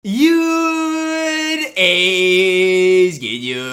Good is get you.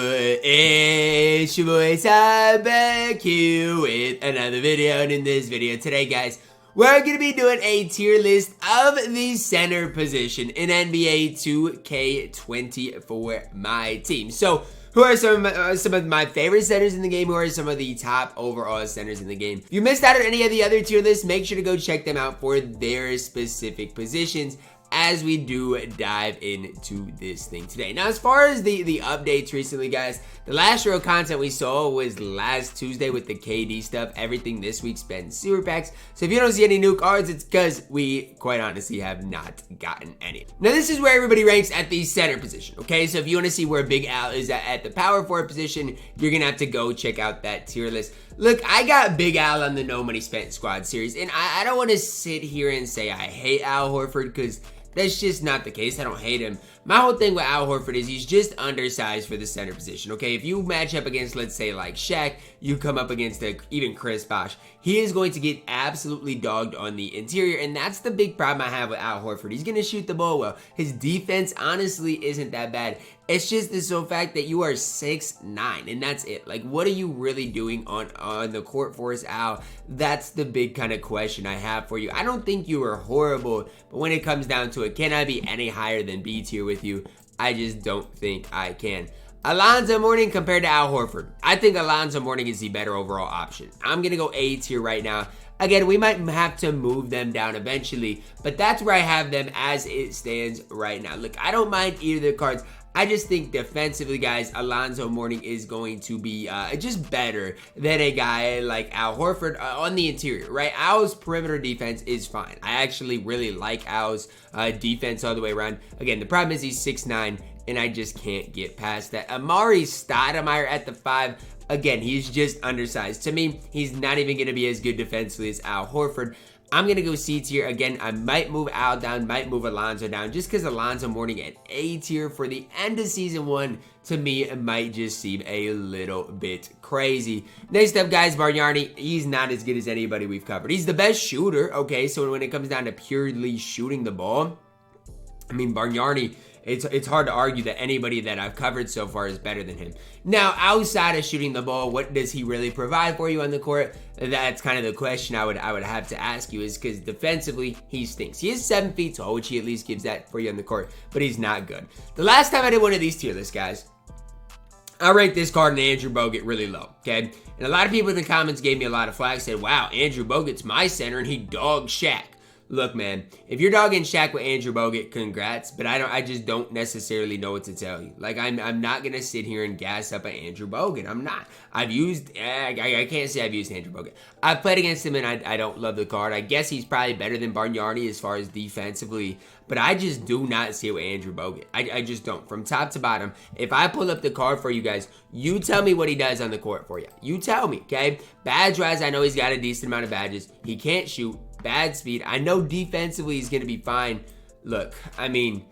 It's your boy Sam back here with another video. And in this video today, guys, we're going to be doing a tier list of the center position in NBA 2K24 MyTEAM. So, who are some of my favorite centers in the game? Who are some of the top overall centers in the game? If you missed out on any of the other tier lists, make sure to go check them out for their specific positions as we do dive into this thing today. Now, as far as the updates recently, guys, the last real content we saw was last Tuesday with the KD stuff. Everything this week's been super packs. So if you don't see any new cards, it's because we, quite honestly, have not gotten any. Now, this is where everybody ranks at the center position, okay? So if you want to see where Big Al is at the power forward position, you're going to have to go check out that tier list. Look, I got Big Al on the No Money Spent Squad series, and I don't want to sit here and say I hate Al Horford, because that's just not the case. I don't hate him. My whole thing with Al Horford is he's just undersized for the center position, okay? If you match up against, let's say, like Shaq, you come up against even Chris Bosh, he is going to get absolutely dogged on the interior, and that's the big problem I have with Al Horford. He's going to shoot the ball well. His defense, honestly, isn't that bad. It's just the sole fact that you are 6'9", and that's it. Like, what are you really doing on the court for us, Al? That's the big kind of question I have for you. I don't think you are horrible, but when it comes down to it, can I be any higher than B tier with you? I just don't think I can. Alonzo Mourning compared to Al Horford. I think Alonzo Mourning is the better overall option. I'm going to go A tier right now. Again, we might have to move them down eventually, but that's where I have them as it stands right now. Look, I don't mind either of the cards. I just think defensively, guys, Alonzo Mourning is going to be just better than a guy like Al Horford on the interior, right? Al's perimeter defense is fine. I actually really like Al's defense all the way around. Again, the problem is he's 6'9", and I just can't get past that. Amari Stoudemire at the 5. Again, he's just undersized. To me, he's not even going to be as good defensively as Al Horford. I'm going to go C tier. Again, I might move Al down, might move Alonzo down, just because Alonzo Mourning at A tier for the end of season 1, to me, it might just seem a little bit crazy. Next up, guys, Barani. He's not as good as anybody we've covered. He's the best shooter, okay? So when it comes down to purely shooting the ball, I mean, Barani, it's hard to argue that anybody that I've covered so far is better than him. Now, outside of shooting the ball, what does he really provide for you on the court? That's kind of the question I would have to ask you, is because defensively, he stinks. He is 7 feet tall, which he at least gives that for you on the court, but he's not good. The last time I did one of these tier lists, guys, I ranked this card in Andrew Bogut really low, okay? And a lot of people in the comments gave me a lot of flack, said, wow, Andrew Bogut's my center, and he dogged Shaq. Look, man, if you're dogging Shaq with Andrew Bogut, congrats, but I just don't necessarily know what to tell you. Like, I'm not going to sit here and gas up at Andrew Bogut. I'm not. I can't say I've used Andrew Bogut. I've played against him, and I don't love the card. I guess he's probably better than Barani as far as defensively, but I just do not see it with Andrew Bogut. I just don't. From top to bottom, if I pull up the card for you guys, you tell me what he does on the court for you. You tell me, okay? Badge-wise, I know he's got a decent amount of badges. He can't shoot. Bad speed. I know defensively he's going to be fine. Look, I mean,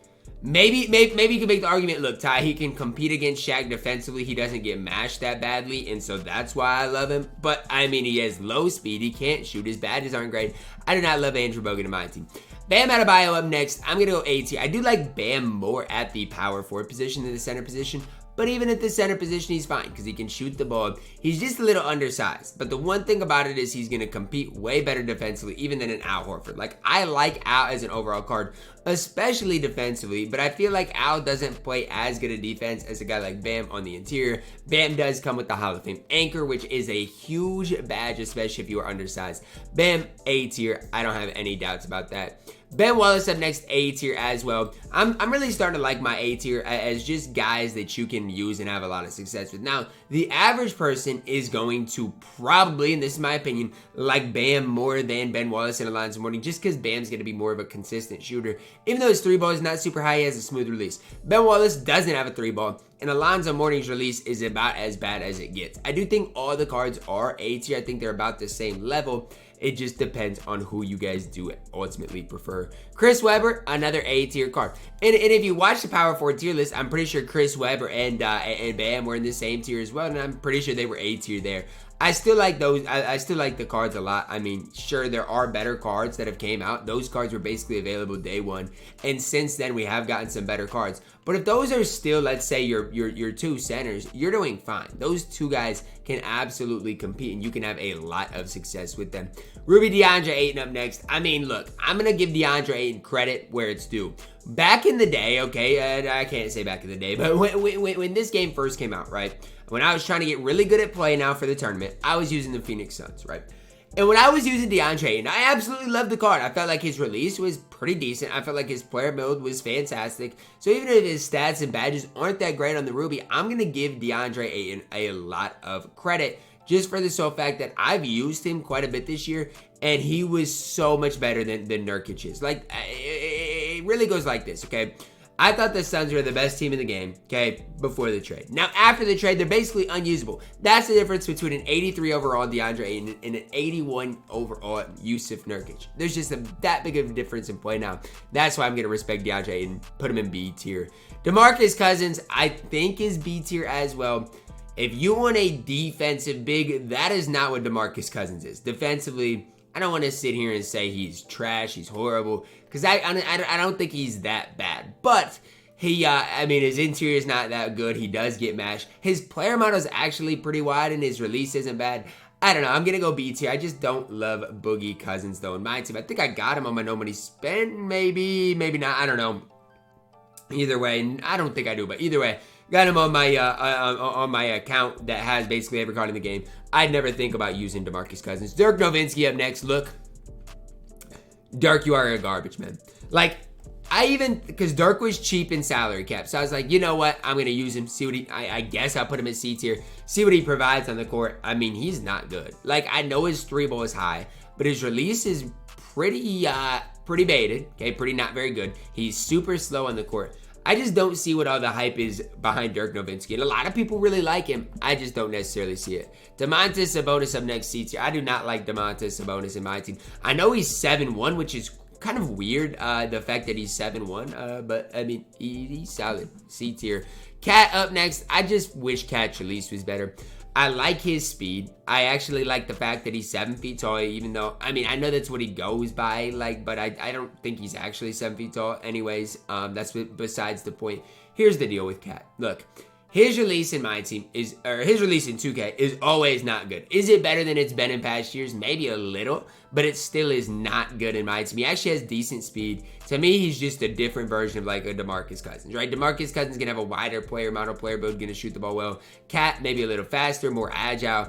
maybe you can make the argument, look, Ty, he can compete against Shaq defensively. He doesn't get mashed that badly, and so that's why I love him. But, I mean, he has low speed. He can't shoot. His badges aren't great. I do not love Andrew Bogut in my team. Bam Adebayo up next. I'm going to go A tier. I do like Bam more at the power forward position than the center position. But even at the center position, he's fine because he can shoot the ball. He's just a little undersized. But the one thing about it is he's going to compete way better defensively, even than an Al Horford. Like, I like Al as an overall card, especially defensively. But I feel like Al doesn't play as good a defense as a guy like Bam on the interior. Bam does come with the Hall of Fame anchor, which is a huge badge, especially if you are undersized. Bam, A tier. I don't have any doubts about that. Ben Wallace up next, A tier as well. I'm really starting to like my A tier as just guys that you can use and have a lot of success with. Now, the average person is going to probably, and this is my opinion, like Bam more than Ben Wallace and Alonzo Mourning, just because Bam's going to be more of a consistent shooter. Even though his 3-ball is not super high, he has a smooth release. Ben Wallace doesn't have a 3-ball, and Alonzo Mourning's release is about as bad as it gets. I do think all the cards are A tier. I think they're about the same level. It just depends on who you guys do ultimately prefer. Chris Webber, another A tier card. And if you watch the Power 4 tier list, I'm pretty sure Chris Webber and Bam were in the same tier as well, and I'm pretty sure they were A tier there. I still like those. I still like the cards a lot. I mean, sure, there are better cards that have came out. Those cards were basically available day one, and since then we have gotten some better cards. But if those are still, let's say, your two centers, you're doing fine. Those two guys can absolutely compete, and you can have a lot of success with them. Ruby DeAndre Ayton up next. I mean, look, I'm gonna give DeAndre Ayton credit where it's due. Back in the day, okay, I can't say back in the day, but when this game first came out, right? When I was trying to get really good at play now for the tournament, I was using the Phoenix Suns, right? And when I was using DeAndre Ayton, I absolutely loved the card. I felt like his release was pretty decent. I felt like his player build was fantastic. So even if his stats and badges aren't that great on the Ruby, I'm going to give DeAndre Ayton a lot of credit just for the sole fact that I've used him quite a bit this year, and he was so much better than Nurkic is. Like, it really goes like this, okay? I thought the Suns were the best team in the game, okay, before the trade. Now, after the trade, they're basically unusable. That's the difference between an 83 overall DeAndre Ayton and an 81 overall Yusuf Nurkic. There's just that big of a difference in play now. That's why I'm going to respect DeAndre Ayton, put him in B tier. DeMarcus Cousins, I think, is B tier as well. If you want a defensive big, that is not what DeMarcus Cousins is. Defensively, I don't want to sit here and say he's trash, he's horrible, because I don't think he's that bad. But he, I mean, his interior is not that good. He does get mashed. His player model is actually pretty wide, and his release isn't bad. I don't know. I'm going to go B tier. I just don't love Boogie Cousins, though, in my team. I think I got him on my no money spend. Maybe not. I don't know. Either way, I don't think I do, but either way, got him on my account that has basically every card in the game. I'd never think about using DeMarcus Cousins. Dirk Nowitzki up next. Look, Dirk, you are a garbage, man. Like, because Dirk was cheap in salary cap, so I was like, you know what? I'm going to use him, see what I guess I'll put him in C tier, see what he provides on the court. I mean, he's not good. Like, I know his three ball is high, but his release is pretty baited, okay? Pretty not very good. He's super slow on the court. I just don't see what all the hype is behind Dirk Nowitzki. And a lot of people really like him. I just don't necessarily see it. Domantas Sabonis up next, C tier. I do not like Domantas Sabonis in my team. I know he's 7'1", which is kind of weird, the fact that he's 7'1", but I mean, he's solid. C tier. KAT up next. I just wish KAT's release was better. I like his speed. I actually like the fact that he's 7 feet tall, even though, I mean, I know that's what he goes by, like, but I don't think he's actually 7 feet tall. Anyways, that's besides the point. Here's the deal with KAT. Look, his release in my team his release in 2K is always not good. Is it better than it's been in past years? Maybe a little, but it still is not good in my team. He actually has decent speed. To me, he's just a different version of like a DeMarcus Cousins, right? DeMarcus Cousins gonna have a wider player build, gonna shoot the ball well. KAT maybe a little faster, more agile.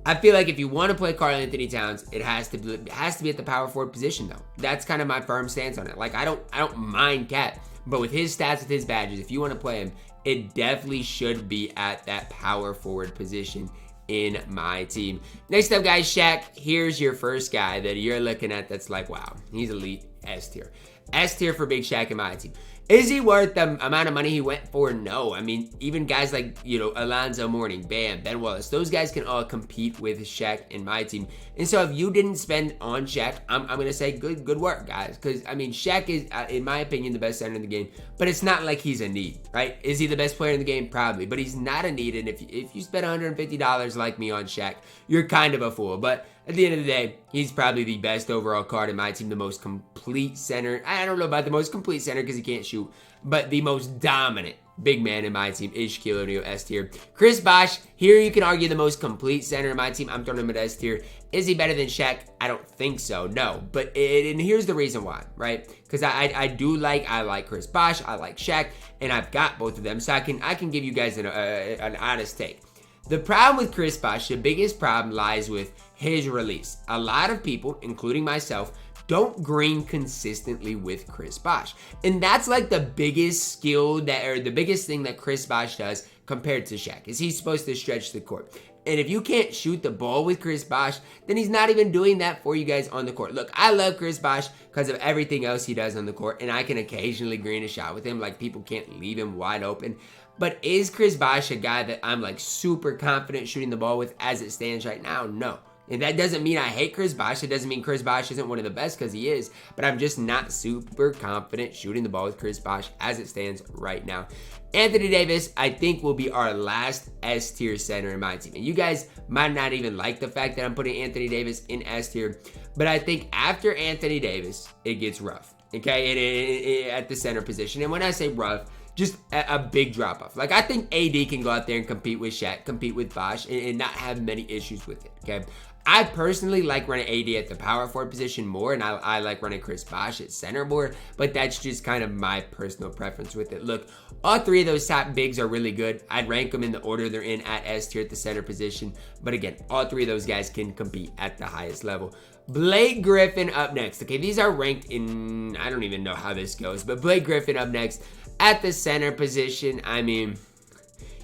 I feel like if you want to play Karl-Anthony Towns, it has to be at the power forward position though. That's kind of my firm stance on it. Like I don't mind KAT, but with his stats, with his badges, if you want to play him, it definitely should be at that power forward position in my team. Next up, guys, Shaq. Here's your first guy that you're looking at that's like, wow, he's elite. S tier. S tier for Big Shaq in my team. Is he worth the amount of money he went for? No. I mean, even guys like, Alonzo Mourning, Bam, Ben Wallace, those guys can all compete with Shaq in my team. And so if you didn't spend on Shaq, I'm going to say good work, guys. Because, I mean, Shaq is, in my opinion, the best center in the game. But it's not like he's a need, right? Is he the best player in the game? Probably. But he's not a need. And if you spend $150 like me on Shaq, you're kind of a fool. But at the end of the day, he's probably the best overall card in my team, the most complete center. I don't know about the most complete center because he can't shoot, but the most dominant big man in my team is Shaquille O'Neal, S tier. Chris Bosh, here you can argue the most complete center in my team. I'm throwing him at S tier. Is he better than Shaq? I don't think so, no. But and here's the reason why, right? Because I like Chris Bosh, I like Shaq, and I've got both of them, so I can give you guys an honest take. The problem with Chris Bosh, the biggest problem lies with his release. A lot of people, including myself, don't green consistently with Chris Bosh. And that's like the biggest skill the biggest thing that Chris Bosh does compared to Shaq, is he's supposed to stretch the court. And if you can't shoot the ball with Chris Bosh, then he's not even doing that for you guys on the court. Look, I love Chris Bosh because of everything else he does on the court, and I can occasionally green a shot with him. Like, people can't leave him wide open. But is Chris Bosh a guy that I'm like super confident shooting the ball with as it stands right now? No. And that doesn't mean I hate Chris Bosh. It doesn't mean Chris Bosh isn't one of the best, because he is. But I'm just not super confident shooting the ball with Chris Bosh as it stands right now. Anthony Davis, I think, will be our last S tier center in my team. And you guys might not even like the fact that I'm putting Anthony Davis in S tier. But I think after Anthony Davis, it gets rough. Okay, at the center position. And when I say rough, just a big drop off. Like, I think AD can go out there and compete with Shaq, compete with Bosh, and not have many issues with it. Okay, I personally like running AD at the power forward position more, and I like running Chris Bosh at center more, but that's just kind of my personal preference with it. Look, all three of those top bigs are really good. I'd rank them in the order they're in at S tier at the center position, but again, all three of those guys can compete at the highest level. Blake Griffin up next. Okay, these are ranked in, I don't even know how this goes, but Blake Griffin up next at the center position. I mean,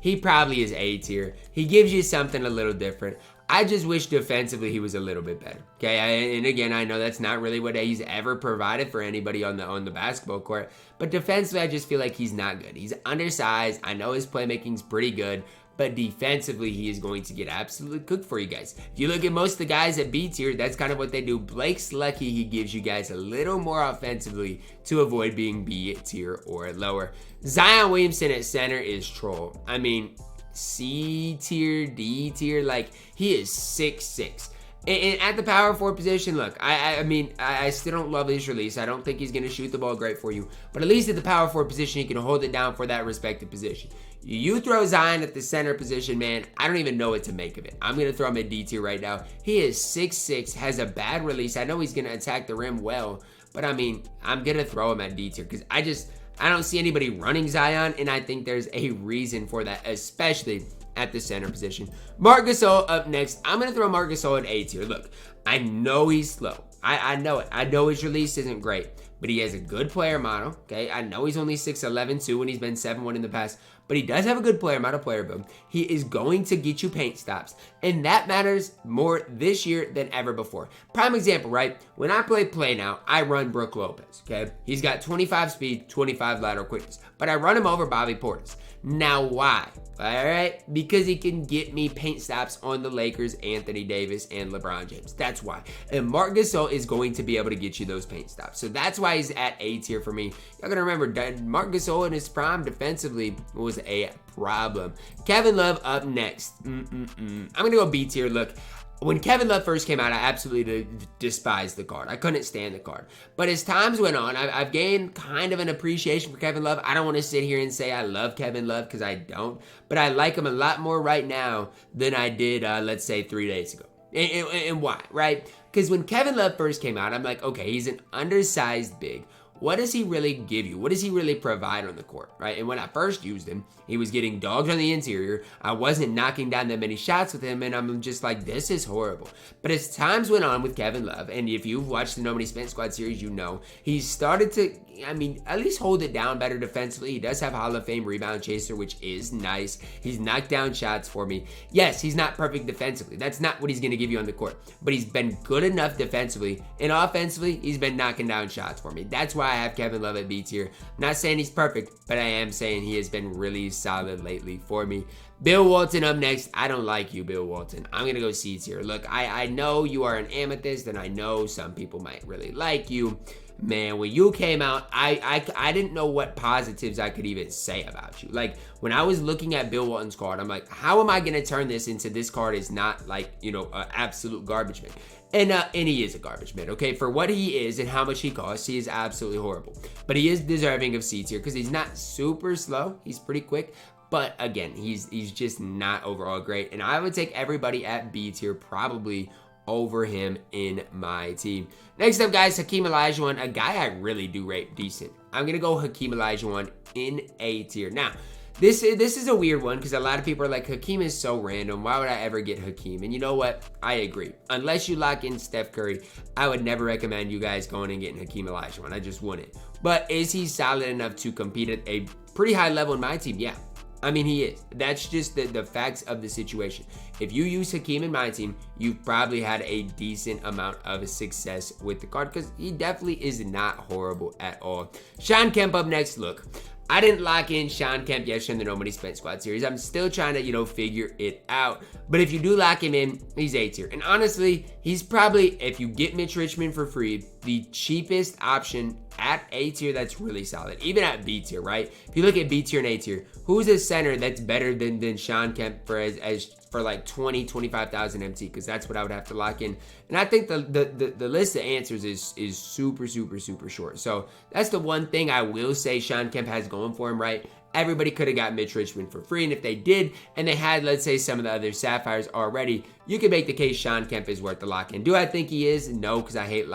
he probably is A tier. He gives you something a little different. I just wish defensively he was a little bit better. Okay, and again, I know that's not really what he's ever provided for anybody on the basketball court, but defensively, I just feel like he's not good. He's undersized. I know his playmaking's pretty good, but defensively, he is going to get absolutely cooked for you guys. If you look at most of the guys at B tier, that's kind of what they do. Blake's lucky he gives you guys a little more offensively to avoid being B tier or lower. Zion Williamson at center is troll. I mean, C tier, D tier, like, he is 6'6". And at the power forward position, look, I mean, I still don't love his release. I don't think he's going to shoot the ball great for you. But at least at the power forward position, he can hold it down for that respective position. You throw Zion at the center position, man, I don't even know what to make of it. I'm going to throw him at D tier right now. He is 6'6", has a bad release. I know he's going to attack the rim well, but I mean, I'm going to throw him at D tier because I don't see anybody running Zion, and I think there's a reason for that, especially at the center position. Marc Gasol up next. I'm going to throw Marc Gasol at A tier. Look, I know he's slow. I know it. I know his release isn't great, but he has a good player model, okay? I know he's only 6'11", too, when he's been 7'1" in the past, but he does have a good player model, player build. He is going to get you paint stops, and that matters more this year than ever before. Prime example, right? When I play now, I run Brook Lopez, okay? He's got 25 speed, 25 lateral quickness, but I run him over Bobby Portis. Now, why? All right, because he can get me paint stops on the Lakers, Anthony Davis, and LeBron James. That's why. And Marc Gasol is going to be able to get you those paint stops. So that's why he's at A tier for me. Y'all gotta remember, Marc Gasol in his prime defensively was a problem. Kevin Love up next. I'm gonna go B tier. Look, when Kevin Love first came out, I absolutely despised the card. I couldn't stand the card. But as times went on, I've gained kind of an appreciation for Kevin Love. I don't want to sit here and say I love Kevin Love because I don't. But I like him a lot more right now than I did, let's say, 3 days ago. And why, right? Because when Kevin Love first came out, I'm like, okay, he's an undersized big. What does he really give you? What does he really provide on the court, right? And when I first used him, he was getting dogged on the interior. I wasn't knocking down that many shots with him, and I'm just like, this is horrible. But as times went on with Kevin Love, and if you've watched the Nobody Spent Squad series, you know, he's started to, I mean, at least hold it down better defensively. He does have Hall of Fame rebound chaser, which is nice. He's knocked down shots for me. Yes, he's not perfect defensively. That's not what he's going to give you on the court. But he's been good enough defensively, and offensively, he's been knocking down shots for me. That's why I have Kevin Love at B tier. I'm not saying he's perfect, but I am saying he has been really solid lately for me. Bill Walton up next. I don't like you, Bill Walton. I'm going to go C tier. Look, I know you are an amethyst, and I know some people might really like you. Man, when you came out, I didn't know what positives I could even say about you. Like, when I was looking at Bill Walton's card, I'm like, how am I going to turn this into this card is not like, you know, an absolute garbage man. And he is a garbage man, okay? For what he is and how much he costs, he is absolutely horrible. But he is deserving of C tier because he's not super slow. He's pretty quick. But again, he's just not overall great. And I would take everybody at B tier probably over him in my team. Next up, guys, Hakeem Olajuwon, a guy I really do rate decent. I'm going to go Hakeem Olajuwon in A tier. Now, this is a weird one because a lot of people are like, Hakeem is so random. Why would I ever get Hakeem? And you know what? I agree. Unless you lock in Steph Curry, I would never recommend you guys going and getting Hakeem Olajuwon. I just wouldn't. But is he solid enough to compete at a pretty high level in my team? Yeah. I mean, he is. That's just the facts of the situation. If you use Hakeem in my team, you've probably had a decent amount of success with the card because he definitely is not horrible at all. Sean Kemp up next. Look, I didn't lock in Shawn Kemp yesterday in the Nobody Spent Squad series. I'm still trying to, figure it out. But if you do lock him in, he's A tier. And honestly, he's probably, if you get Mitch Richmond for free, the cheapest option at A tier that's really solid. Even at B tier, right? If you look at B tier and A tier, who's a center that's better than Shawn Kemp for like 20, 25,000 MT? Because that's what I would have to lock in. And I think the list of answers is super, super, super short. So that's the one thing I will say Shawn Kemp has going for him, right? Everybody could have got Mitch Richmond for free, and if they did, and they had, let's say, some of the other Sapphires already, you could make the case Shawn Kemp is worth the lock-in. Do I think he is? No, because I hate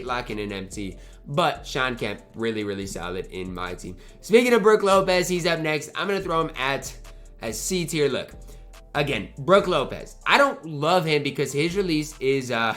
locking in MT. But Shawn Kemp, really, really solid in my team. Speaking of Brook Lopez, he's up next. I'm going to throw him at C tier. Look, again, Brook Lopez. I don't love him because his release is, how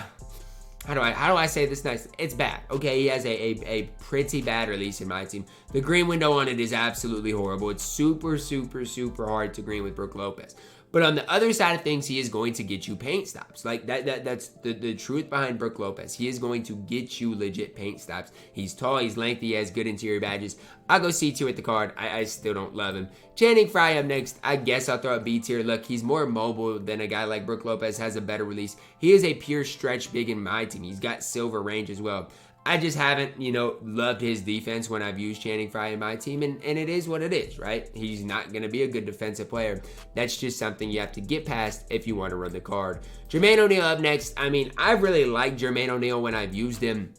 do I say this nice? It's bad, okay? He has a pretty bad release in my team. The green window on it is absolutely horrible. It's super, super, super hard to green with Brook Lopez. But on the other side of things, he is going to get you paint stops. Like, that's the truth behind Brook Lopez. He is going to get you legit paint stops. He's tall, he's lengthy, he has good interior badges. I'll go C tier with the card. I still don't love him. Channing Frye up next. I guess I'll throw a B tier. Look, he's more mobile than a guy like Brook Lopez, has a better release. He is a pure stretch big in my team. He's got silver range as well. I just haven't, loved his defense when I've used Channing Frye in my team, and it is what it is, right? He's not going to be a good defensive player. That's just something you have to get past if you want to run the card. Jermaine O'Neal up next. I mean, I really liked Jermaine O'Neal when I've used him.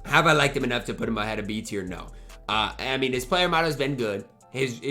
Have I liked him enough to put him ahead of B tier? No. I mean, his player model's been good. His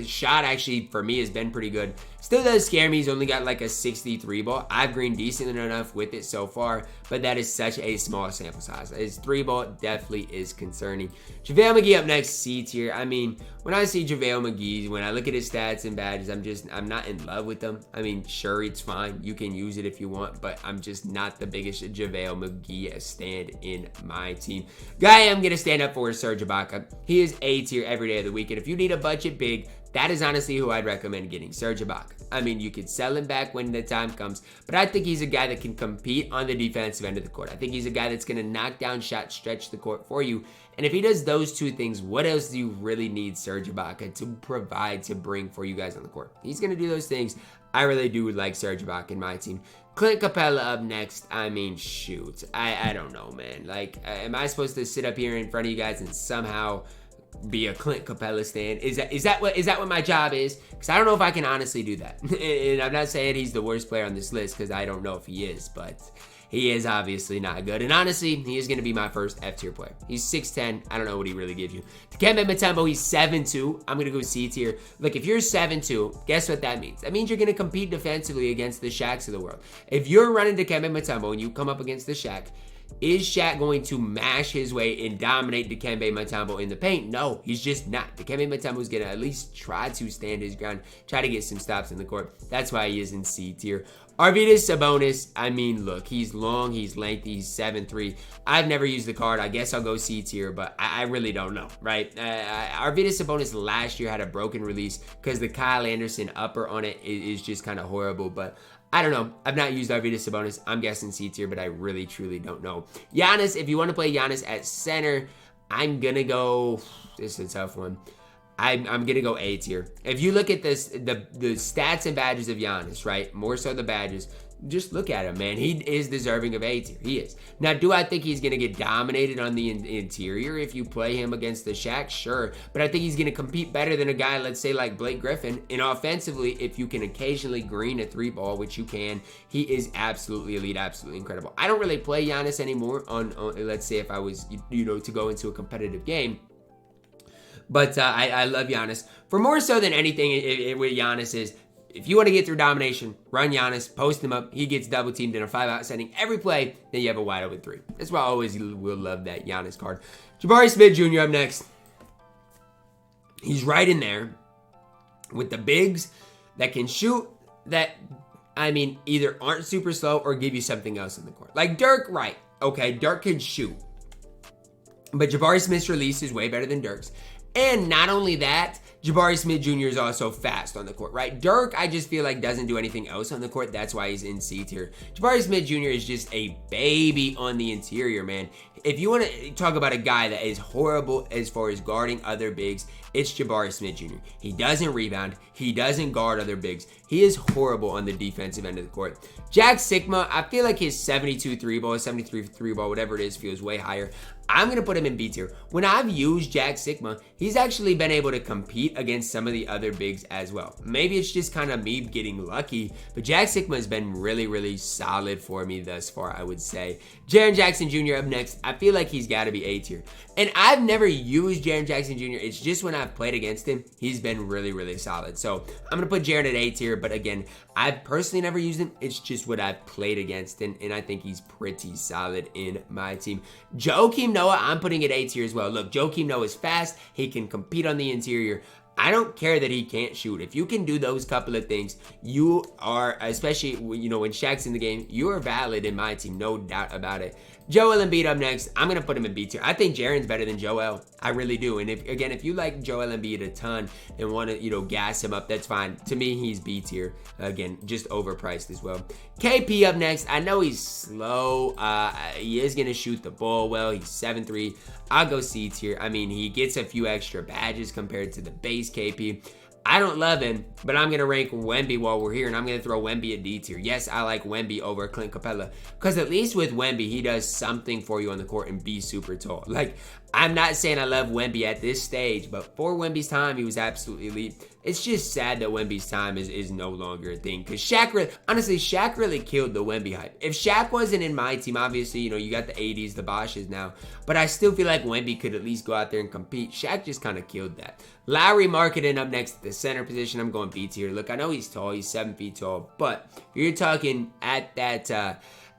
shot actually for me has been pretty good. Still does scare me. He's only got like a 63 ball. I've greened decent enough with it so far, but that is such a small sample size. His 3 ball definitely is concerning. JaVale McGee up next, C tier. I mean, when I see JaVale McGee, when I look at his stats and badges, I'm not in love with them. I mean, sure, it's fine. You can use it if you want, but I'm just not the biggest JaVale McGee stand in my team. Guy I'm going to stand up for is Serge Ibaka. He is A tier every day of the week, and if you need a budget big, that is honestly who I'd recommend getting, Serge Ibaka. I mean, you could sell him back when the time comes, but I think he's a guy that can compete on the defensive end of the court. I think he's a guy that's going to knock down shots, stretch the court for you. And if he does those two things, what else do you really need Serge Ibaka to provide, to bring for you guys on the court? He's going to do those things. I really do like Serge Ibaka in my team. Clint Capella up next. I mean, shoot. I don't know, man. Like, am I supposed to sit up here in front of you guys and somehow be a Clint Capella stan? Is that what my job is? Because I don't know if I can honestly do that. And I'm not saying he's the worst player on this list, because I don't know if he is, but he is obviously not good. And honestly, he is going to be my first F tier player. He's 6'10". I don't know what he really gives you. Dikembe Mutombo, he's 7'2". I'm going to go C tier. Look, if you're 7'2", guess what that means? That means you're going to compete defensively against the Shaqs of the world. If you're running Dikembe Mutombo and you come up against the Shaq, is Shaq going to mash his way and dominate Dikembe Mutombo in the paint? No, he's just not. Dikembe Mutombo is going to at least try to stand his ground, try to get some stops in the court. That's why he is in C tier. Arvydas Sabonis, I mean, look, he's long, he's lengthy, he's 7'3". I've never used the card. I guess I'll go C tier, but I really don't know, right? Arvydas Sabonis last year had a broken release because the Kyle Anderson upper on it is just kind of horrible, but I don't know. I've not used Arvydas Sabonis. I'm guessing C tier, but I really, truly don't know. Giannis, if you want to play Giannis at center, I'm going to go, this is a tough one. I'm going to go A tier. If you look at this, the stats and badges of Giannis, right? More so the badges. Just look at him, man. He is deserving of A tier. He is. Now, do I think he's going to get dominated on the interior if you play him against the Shaq? Sure. But I think he's going to compete better than a guy, let's say, like Blake Griffin. And offensively, if you can occasionally green a 3-ball, which you can, he is absolutely elite, absolutely incredible. I don't really play Giannis anymore on let's say, if I was, to go into a competitive game. But I love Giannis. For more so than anything with Giannis is, if you want to get through domination, run Giannis, post him up. He gets double teamed in a 5-out setting every play. Then you have a wide open 3. That's why I always will love that Giannis card. Jabari Smith Jr. up next. He's right in there with the bigs that can shoot, that, I mean, either aren't super slow or give you something else in the court. Like Dirk, right. Okay, Dirk can shoot. But Jabari Smith's release is way better than Dirk's. And not only that, Jabari Smith Jr. is also fast on the court, right? Dirk, I just feel like doesn't do anything else on the court. That's why he's in C tier. Jabari Smith Jr. is just a baby on the interior, man. If you want to talk about a guy that is horrible as far as guarding other bigs, it's Jabari Smith Jr. He doesn't rebound. He doesn't guard other bigs. He is horrible on the defensive end of the court. Jack Sigma, I feel like his 72 3 ball, 73 3 ball, whatever it is, feels way higher. I'm going to put him in B tier. When I've used Jack Sigma, he's actually been able to compete against some of the other bigs as well. Maybe it's just kind of me getting lucky, but Jack Sigma has been really, really solid for me thus far, I would say. Jaren Jackson Jr. up next. I feel like he's got to be A tier. And I've never used Jaren Jackson Jr. It's just when I've played against him, he's been really, really solid. So I'm going to put Jaren at A tier, but again, I've personally never used him. It's just what I've played against him, and I think he's pretty solid in my team. Joakim Noah, I'm putting at A tier as well. Look, Joakim Noah is fast. He can compete on the interior. I don't care that he can't shoot. If you can do those couple of things, you are, especially, you know, when Shaq's in the game, you are valid in my team, no doubt about it. Joel Embiid up next. I'm going to put him in B tier. I think Jaren's better than Joel. I really do. And if you like Joel Embiid a ton and want to, you know, gas him up, that's fine. To me, he's B tier. Again, just overpriced as well. KP up next. I know he's slow. He is going to shoot the ball well. He's 7'3". I'll go C tier. I mean, he gets a few extra badges compared to the base KP. I don't love him, but I'm going to rank Wemby while we're here, and I'm going to throw Wemby at D tier. Yes, I like Wemby over Clint Capella, because at least with Wemby, he does something for you on the court and be super tall. Like, I'm not saying I love Wemby at this stage, but for Wemby's time, he was absolutely elite. It's just sad that Wemby's time is no longer a thing, because Shaq really killed the Wemby hype. If Shaq wasn't in my team, obviously, you know, you got the 80s, the Boshes now, but I still feel like Wemby could at least go out there and compete. Shaq just kind of killed that. Lowry Markkanen up next at the center position. I'm going B tier. Look, I know he's tall. He's 7 feet tall, but if you're talking at that,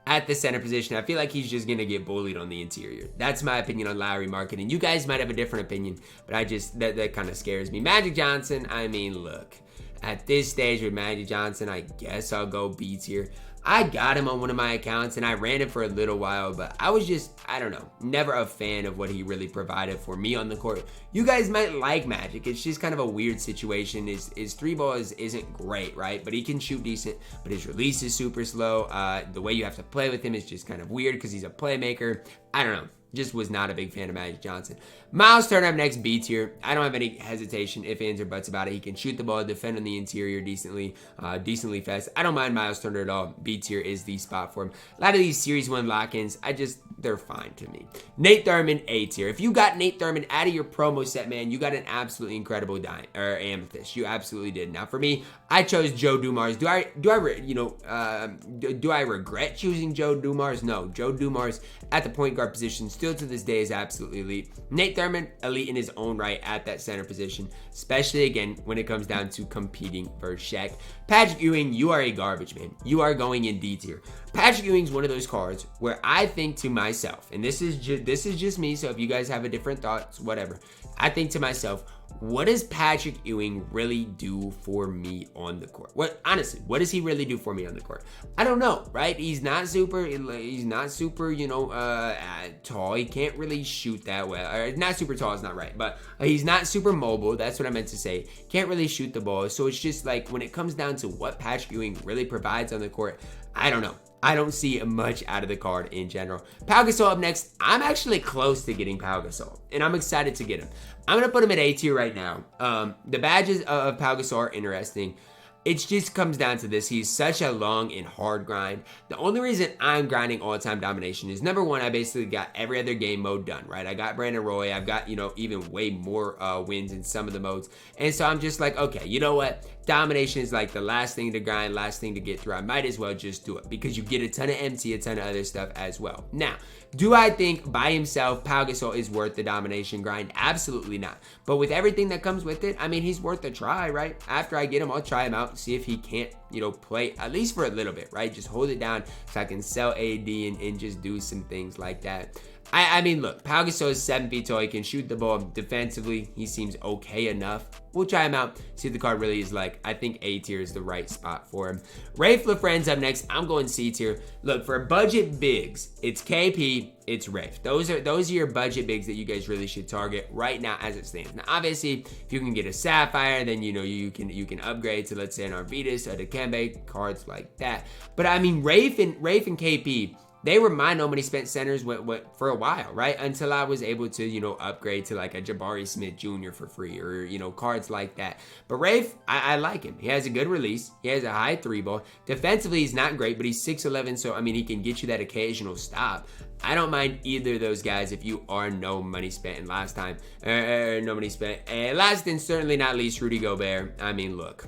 at the center position, I feel like he's just going to get bullied on the interior. That's my opinion on Lowry Markkanen. You guys might have a different opinion, but that kind of scares me. Magic Johnson, I mean, look, at this stage with Magic Johnson, I guess I'll go B tier. I got him on one of my accounts and I ran it for a little while, but I was just, I don't know, never a fan of what he really provided for me on the court. You guys might like Magic. It's just kind of a weird situation. His three ball isn't great, right? But he can shoot decent, but his release is super slow. The way you have to play with him is just kind of weird because he's a playmaker. I don't know. Just was not a big fan of Magic Johnson. Miles Turner up next, B tier. I don't have any hesitation, ifs, ands, or buts about it. He can shoot the ball, defend on the interior decently fast. I don't mind Miles Turner at all. B tier is the spot for him. A lot of these Series 1 lock-ins, they're fine to me. Nate Thurman, A tier. If you got Nate Thurman out of your promo set, man, you got an absolutely incredible amethyst. You absolutely did. Now, for me, I chose Joe Dumars. Do I regret choosing Joe Dumars? No. Joe Dumars at the point guard position still to this day is absolutely elite. Nate Thurman, elite in his own right at that center position, especially again when it comes down to competing for Shaq. Patrick Ewing, you are a garbage man. You are going in D tier. Patrick Ewing's one of those cards where I think to myself, and this is just me, so if you guys have a different thoughts, whatever, I think to myself, what does Patrick Ewing really do for me on the court? What does he really do for me on the court? I don't know, right? He's not super, tall. He can't really shoot that well. Or not super tall is not right, but he's not super mobile. That's what I meant to say. Can't really shoot the ball. So it's just like when it comes down to what Patrick Ewing really provides on the court, I don't know. I don't see much out of the card in general. Pau Gasol up next. I'm actually close to getting Pau Gasol, and I'm excited to get him. I'm going to put him at A tier right now. The badges of Pau Gasol are interesting. It just comes down to this. He's such a long and hard grind. The only reason I'm grinding all-time domination is, number one, I basically got every other game mode done, right? I got Brandon Roy. I've got, even way more wins in some of the modes. And so I'm just like, okay, you know what? Domination is like the last thing to grind, last thing to get through. I might as well just do it because you get a ton of MT, a ton of other stuff as well. Now, do I think by himself Pau Gasol is worth the domination grind? Absolutely not. But with everything that comes with it, I mean, he's worth a try, right? After I get him, I'll try him out, see if he can't, play at least for a little bit, right? Just hold it down so I can sell AD and just do some things like that. I mean, look, Pau Gasol is 7 feet tall. He can shoot the ball defensively. He seems okay enough. We'll try him out, see what the card really is like. I think A tier is the right spot for him. Rafe LaFren's up next. I'm going C tier. Look, for budget bigs, it's KP, it's Rafe. Those are your budget bigs that you guys really should target right now as it stands. Now, obviously, if you can get a Sapphire, then you can upgrade to, let's say, an Arvidas, a Dikembe, cards like that. But I mean, Rafe and KP, they were my no money spent centers for a while, right? Until I was able to, upgrade to like a Jabari Smith Jr. for free or, cards like that. But Rafe, I like him. He has a good release. He has a high 3-ball. Defensively, he's not great, but he's 6'11", so, I mean, he can get you that occasional stop. I don't mind either of those guys if you are no money spent. And last time, no money spent. And last and certainly not least, Rudy Gobert. I mean, look,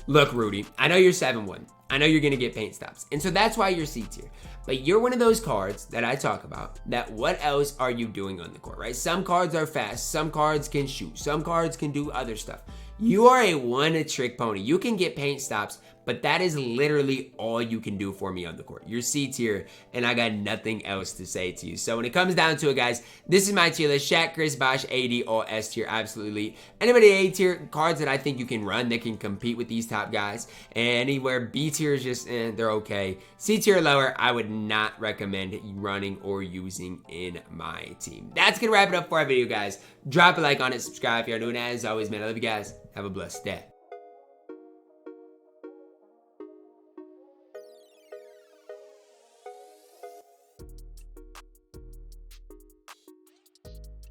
Rudy, I know you're 7'1". I know you're going to get paint stops. And so that's why you're C tier. But you're one of those cards that I talk about that what else are you doing on the court, right? Some cards are fast. Some cards can shoot. Some cards can do other stuff. You are a one-trick pony. You can get paint stops, but that is literally all you can do for me on the court. You're C tier, and I got nothing else to say to you. So when it comes down to it, guys, this is my tier list. Shaq, Chris, Bosh, AD, all S tier, absolutely. Anybody A tier, cards that I think you can run that can compete with these top guys. And anywhere B tier is just, they're okay. C tier lower, I would not recommend running or using in my team. That's going to wrap it up for our video, guys. Drop a like on it, subscribe if you're new, and as always, man, I love you guys. Have a blessed day.